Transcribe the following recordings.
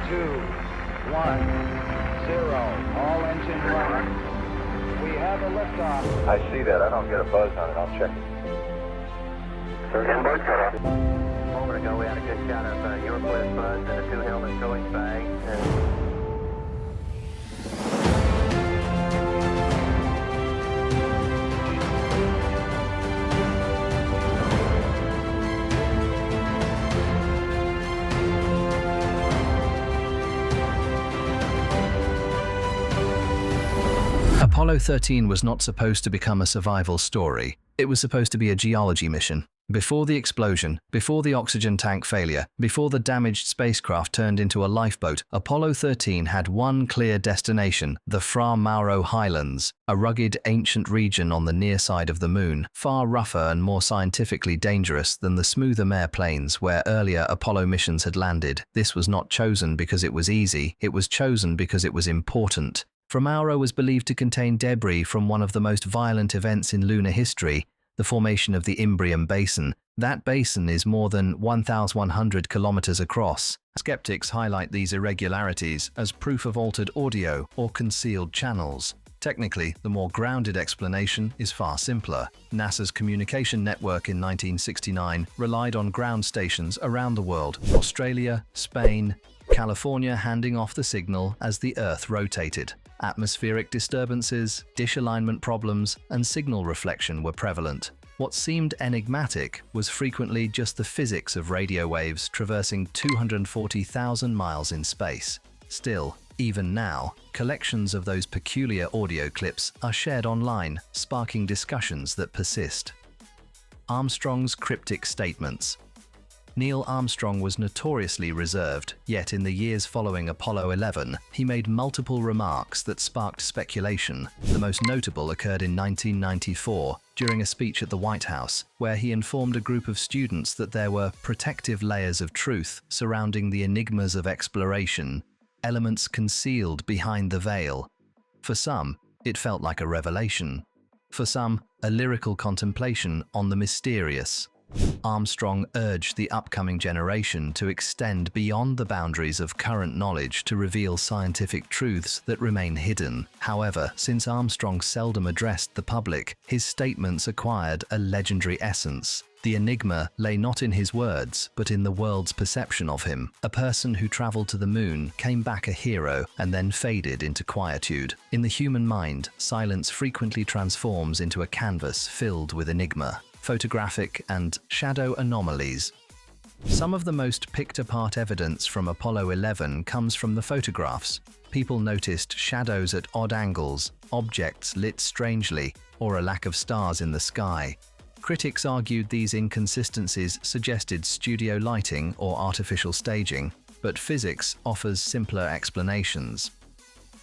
2, 1, 0. All engine running. We have a liftoff. I see that. I don't get a buzz on it. I'll check it. A moment ago, we had a good shot of your blast buzz and the two helmets going bang. Apollo 13 was not supposed to become a survival story. It was supposed to be a geology mission. Before the explosion, before the oxygen tank failure, before the damaged spacecraft turned into a lifeboat, Apollo 13 had one clear destination, the Fra Mauro Highlands, a rugged ancient region on the near side of the moon, far rougher and more scientifically dangerous than the smoother mare plains where earlier Apollo missions had landed. This was not chosen because it was easy, it was chosen because it was important. Fra Mauro was believed to contain debris from one of the most violent events in lunar history, the formation of the Imbrium Basin. That basin is more than 1,100 kilometers across. Skeptics highlight these irregularities as proof of altered audio or concealed channels. Technically, the more grounded explanation is far simpler. NASA's communication network in 1969 relied on ground stations around the world, Australia, Spain, California handing off the signal as the Earth rotated. Atmospheric disturbances, dish alignment problems, and signal reflection were prevalent. What seemed enigmatic was frequently just the physics of radio waves traversing 240,000 miles in space. Still, even now, collections of those peculiar audio clips are shared online, sparking discussions that persist. Armstrong's cryptic statements. Neil Armstrong was notoriously reserved, yet in the years following Apollo 11, he made multiple remarks that sparked speculation. The most notable occurred in 1994, during a speech at the White House, where he informed a group of students that there were protective layers of truth surrounding the enigmas of exploration, elements concealed behind the veil. For some, it felt like a revelation. For some, a lyrical contemplation on the mysterious. Armstrong urged the upcoming generation to extend beyond the boundaries of current knowledge to reveal scientific truths that remain hidden. However, since Armstrong seldom addressed the public, his statements acquired a legendary essence. The enigma lay not in his words, but in the world's perception of him. A person who traveled to the moon, came back a hero, and then faded into quietude. In the human mind, silence frequently transforms into a canvas filled with enigma, photographic and shadow anomalies. Some of the most picked-apart evidence from Apollo 11 comes from the photographs. People noticed shadows at odd angles, objects lit strangely, or a lack of stars in the sky. Critics argued these inconsistencies suggested studio lighting or artificial staging, but physics offers simpler explanations.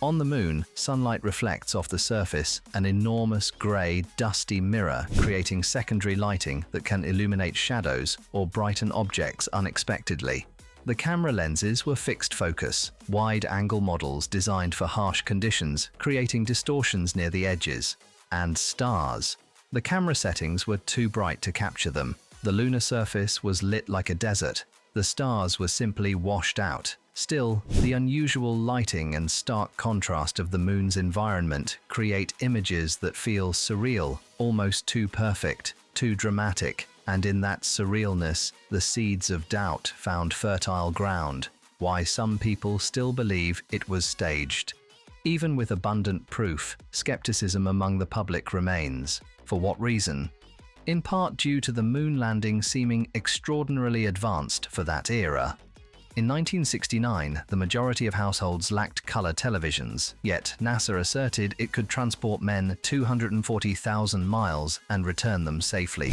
On the moon, sunlight reflects off the surface, an enormous grey, dusty mirror, creating secondary lighting that can illuminate shadows or brighten objects unexpectedly. The camera lenses were fixed focus, wide-angle models designed for harsh conditions, creating distortions near the edges. And stars. The camera settings were too bright to capture them. The lunar surface was lit like a desert. The stars were simply washed out. Still, the unusual lighting and stark contrast of the moon's environment create images that feel surreal, almost too perfect, too dramatic, and in that surrealness, the seeds of doubt found fertile ground. Why some people still believe it was staged. Even with abundant proof, skepticism among the public remains. For what reason? In part due to the moon landing seeming extraordinarily advanced for that era. In 1969, the majority of households lacked color televisions, yet NASA asserted it could transport men 240,000 miles and return them safely.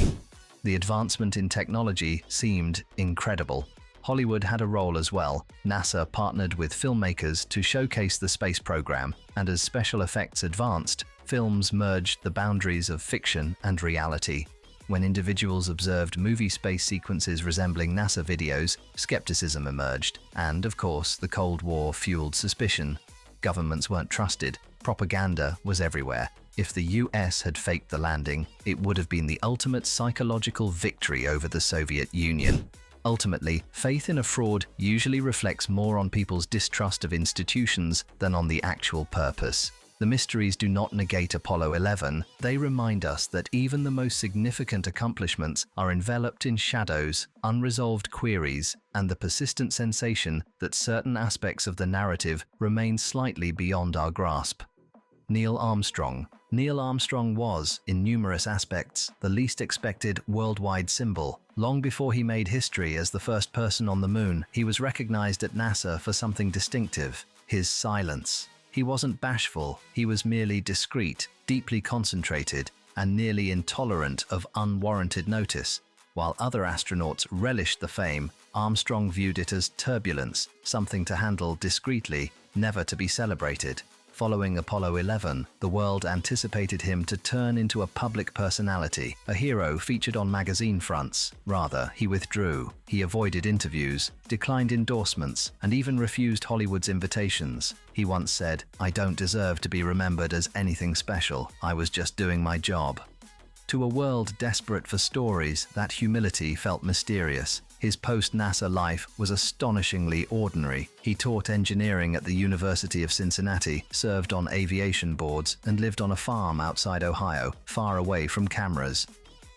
The advancement in technology seemed incredible. Hollywood had a role as well. NASA partnered with filmmakers to showcase the space program, and as special effects advanced, films merged the boundaries of fiction and reality. When individuals observed movie space sequences resembling NASA videos, skepticism emerged, and, of course, the Cold War fueled suspicion. Governments weren't trusted. Propaganda was everywhere. If the US had faked the landing, it would have been the ultimate psychological victory over the Soviet Union. Ultimately, faith in a fraud usually reflects more on people's distrust of institutions than on the actual purpose. The mysteries do not negate Apollo 11, they remind us that even the most significant accomplishments are enveloped in shadows, unresolved queries, and the persistent sensation that certain aspects of the narrative remain slightly beyond our grasp. Neil Armstrong. Neil Armstrong was, in numerous aspects, the least expected worldwide symbol. Long before he made history as the first person on the moon, he was recognized at NASA for something distinctive: his silence. He wasn't bashful, he was merely discreet, deeply concentrated, and nearly intolerant of unwarranted notice. While other astronauts relished the fame, Armstrong viewed it as turbulence, something to handle discreetly, never to be celebrated. Following Apollo 11, the world anticipated him to turn into a public personality, a hero featured on magazine fronts. Rather, he withdrew. He avoided interviews, declined endorsements, and even refused Hollywood's invitations. He once said, "I don't deserve to be remembered as anything special. I was just doing my job." To a world desperate for stories, that humility felt mysterious. His post-NASA life was astonishingly ordinary. He taught engineering at the University of Cincinnati, served on aviation boards, and lived on a farm outside Ohio, far away from cameras.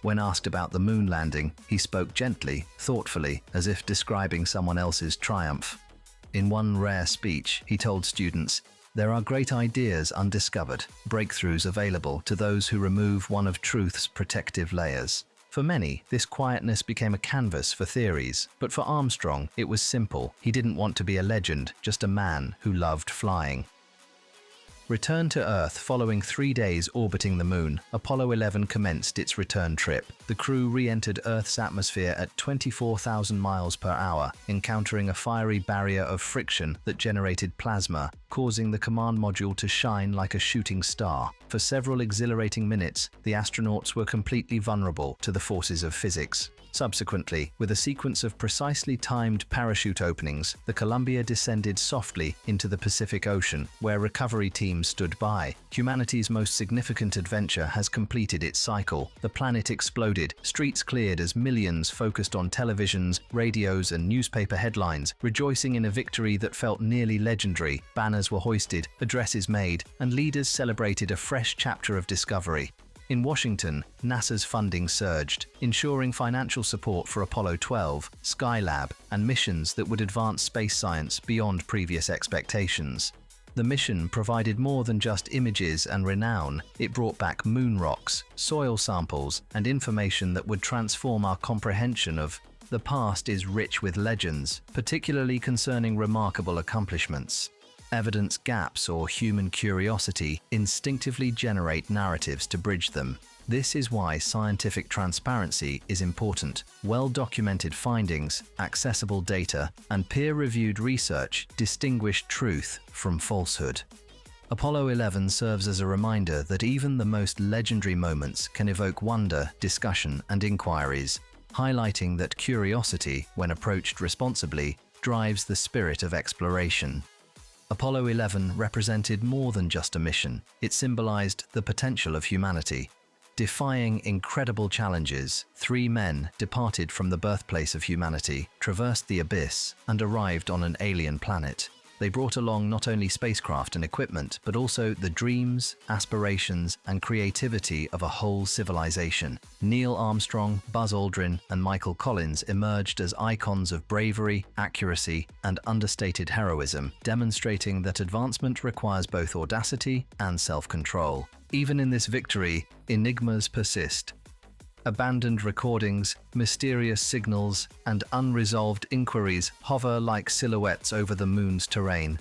When asked about the moon landing, he spoke gently, thoughtfully, as if describing someone else's triumph. In one rare speech, he told students, "There are great ideas undiscovered, breakthroughs available to those who remove one of truth's protective layers." For many, this quietness became a canvas for theories, but for Armstrong, it was simple. He didn't want to be a legend, just a man who loved flying. Returned to Earth following 3 days orbiting the moon, Apollo 11 commenced its return trip. The crew re-entered Earth's atmosphere at 24,000 miles per hour, encountering a fiery barrier of friction that generated plasma, causing the command module to shine like a shooting star. For several exhilarating minutes, the astronauts were completely vulnerable to the forces of physics. Subsequently, with a sequence of precisely timed parachute openings, the Columbia descended softly into the Pacific Ocean, where recovery teams stood by. Humanity's most significant adventure has completed its cycle. The planet exploded, streets cleared as millions focused on televisions, radios, and newspaper headlines, rejoicing in a victory that felt nearly legendary. Banners were hoisted, addresses made, and leaders celebrated a fresh chapter of discovery. In Washington, NASA's funding surged, ensuring financial support for Apollo 12, Skylab, and missions that would advance space science beyond previous expectations. The mission provided more than just images and renown. It brought back moon rocks, soil samples, and information that would transform our comprehension of the past is rich with legends, particularly concerning remarkable accomplishments. Evidence gaps or human curiosity instinctively generate narratives to bridge them. This is why scientific transparency is important. Well-documented findings, accessible data, and peer-reviewed research distinguish truth from falsehood. Apollo 11 serves as a reminder that even the most legendary moments can evoke wonder, discussion, and inquiries, highlighting that curiosity, when approached responsibly, drives the spirit of exploration. Apollo 11 represented more than just a mission. It symbolized the potential of humanity. Defying incredible challenges, 3 men departed from the birthplace of humanity, traversed the abyss, and arrived on an alien planet. They brought along not only spacecraft and equipment, but also the dreams, aspirations, and creativity of a whole civilization. Neil Armstrong, Buzz Aldrin, and Michael Collins emerged as icons of bravery, accuracy, and understated heroism, demonstrating that advancement requires both audacity and self-control. Even in this victory, enigmas persist. Abandoned recordings, mysterious signals, and unresolved inquiries hover like silhouettes over the moon's terrain.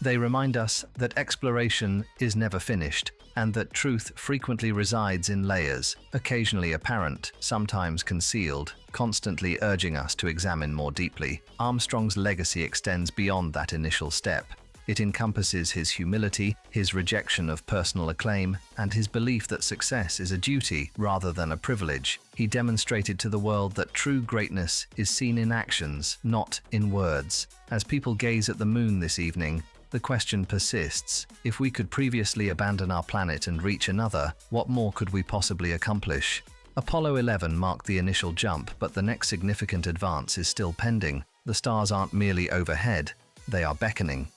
They remind us that exploration is never finished, and that truth frequently resides in layers, occasionally apparent, sometimes concealed, constantly urging us to examine more deeply. Armstrong's legacy extends beyond that initial step. It encompasses his humility, his rejection of personal acclaim, and his belief that success is a duty rather than a privilege. He demonstrated to the world that true greatness is seen in actions, not in words. As people gaze at the moon this evening, the question persists: if we could previously abandon our planet and reach another, what more could we possibly accomplish? Apollo 11 marked the initial jump, but the next significant advance is still pending. The stars aren't merely overhead, they are beckoning.